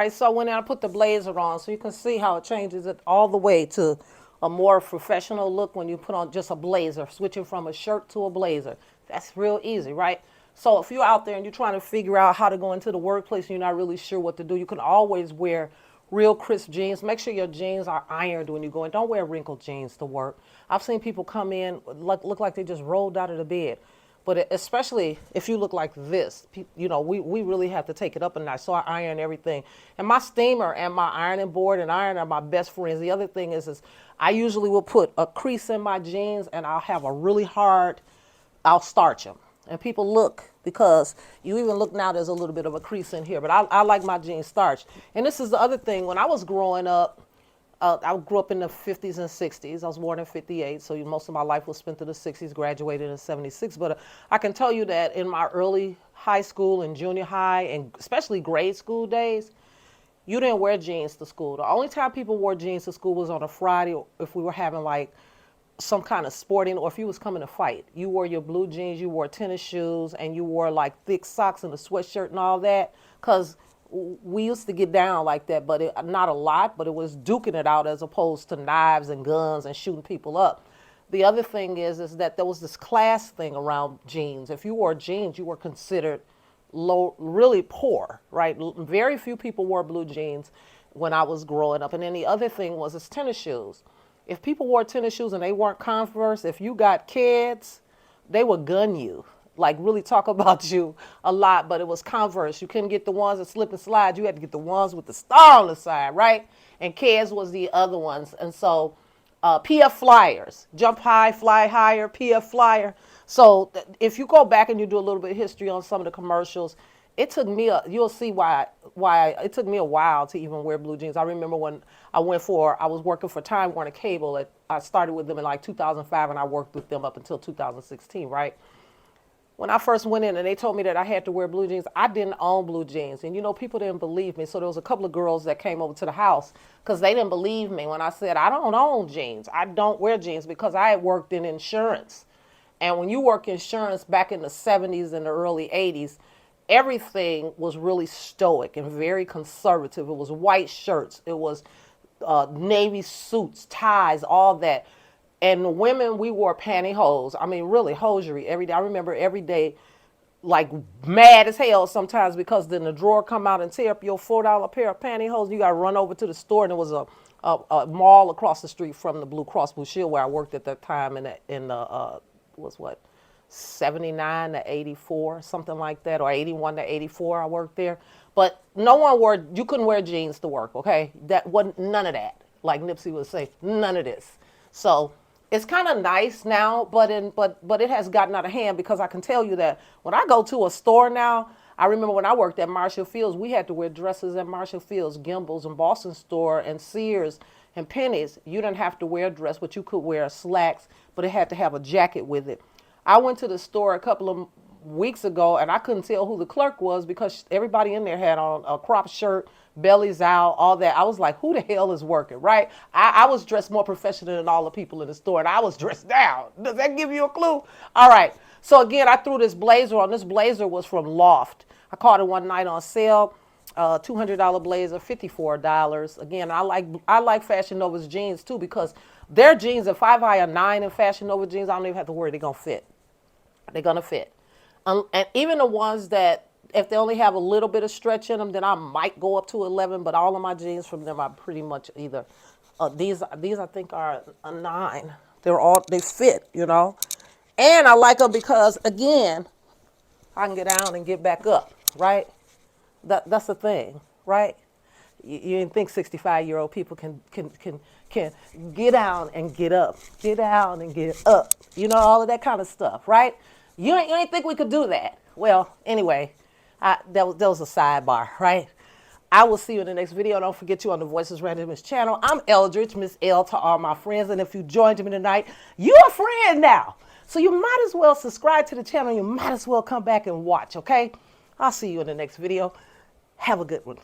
right, so I went in, I put the blazer on, so you can see how it changes it all the way to a more professional look when you put on just a blazer, switching from a shirt to a blazer. That's real easy, right? So if you're out there and you're trying to figure out how to go into the workplace and you're not really sure what to do, you can always wear real crisp jeans. Make sure your jeans are ironed when you go in. Don't wear wrinkled jeans to work. I've seen people come in, look like they just rolled out of the bed. But especially if you look like this, you know, we really have to take it up a notch. So I iron everything. And my steamer and my ironing board and iron are my best friends. The other thing is I usually will put a crease in my jeans and I'll have a really hard, I'll starch them. And people look, because you even look now, there's a little bit of a crease in here. But I like my jeans starched. And this is the other thing. When I was growing up, I grew up in the 50s and 60s. I was born in 58, so most of my life was spent in the 60s, graduated in 76. But I can tell you that in my early high school and junior high, and especially grade school days, you didn't wear jeans to school. The only time people wore jeans to school was on a Friday, if we were having like some kind of sporting, or if you was coming to fight. You wore your blue jeans, you wore tennis shoes, and you wore like thick socks and a sweatshirt and all that, because we used to get down like that, but not a lot, but it was duking it out as opposed to knives and guns and shooting people up. The other thing is that there was this class thing around jeans. If you wore jeans, you were considered low, really poor, right? Very few people wore blue jeans when I was growing up. And then the other thing was tennis shoes. If people wore tennis shoes and they weren't Converse, if you got kids, they would gun you. Like really talk about you a lot, but it was Converse. You couldn't get the ones that slip and slide. You had to get the ones with the star on the side, right? And Kids was the other ones. And so PF Flyers, jump high, fly higher, PF Flyer. So if you go back and you do a little bit of history on some of the commercials, it took me you'll see why it took me a while to even wear blue jeans. I remember when I was working for Time Warner Cable. I started with them in like 2005, and I worked with them up until 2016, right? When I first went in and they told me that I had to wear blue jeans, I didn't own blue jeans. And, you know, people didn't believe me. So there was a couple of girls that came over to the house because they didn't believe me when I said, I don't own jeans. I don't wear jeans, because I had worked in insurance. And when you work insurance back in the 70s and the early 80s, everything was really stoic and very conservative. It was white shirts. It was navy suits, ties, all that. And women, we wore pantyhose. I mean, really, hosiery every day. I remember every day, like mad as hell sometimes, because then the drawer come out and tear up your $4 pair of pantyhose. You got to run over to the store, and there was a mall across the street from the Blue Cross Blue Shield where I worked at that time was what, 79 to 84, something like that, or 81 to 84. I worked there. But you couldn't wear jeans to work, okay? That wasn't none of that. Like Nipsey would say, none of this. So it's kind of nice now, but it has gotten out of hand, because I can tell you that when I go to a store now, I remember when I worked at Marshall Fields, we had to wear dresses at Marshall Fields, Gimbel's, and Boston Store, and Sears, and Penny's. You didn't have to wear a dress, but you could wear slacks, but it had to have a jacket with it. I went to the store a couple of weeks ago, and I couldn't tell who the clerk was, because everybody in there had on a crop shirt, bellies out, all that. I was like, who the hell is working, right? I was dressed more professional than all the people in the store, and I was dressed down. Does that give you a clue? All right. So again, I threw this blazer on. This blazer was from Loft. I caught it one night on sale. $200 blazer, $54. Again, I like Fashion Nova's jeans too, because their jeans, if I buy a 9 in Fashion Nova jeans, I don't even have to worry, they're going to fit. They're going to fit. And even the ones that, if they only have a little bit of stretch in them, then I might go up to 11. But all of my jeans from them are pretty much either, these I think are a 9. They fit, you know. And I like them because, again, I can get down and get back up, right? That's the thing, right? You didn't think 65-year-old people can get down and get up, get down and get up, you know, all of that kind of stuff, right? You ain't think we could do that. Well, anyway, that was a sidebar, right? I will see you in the next video. Don't forget, you on the Voices Randomness channel. I'm Eldridge, Miss L to all my friends. And if you joined me tonight, you're a friend now. So you might as well subscribe to the channel. You might as well come back and watch, okay? I'll see you in the next video. Have a good one.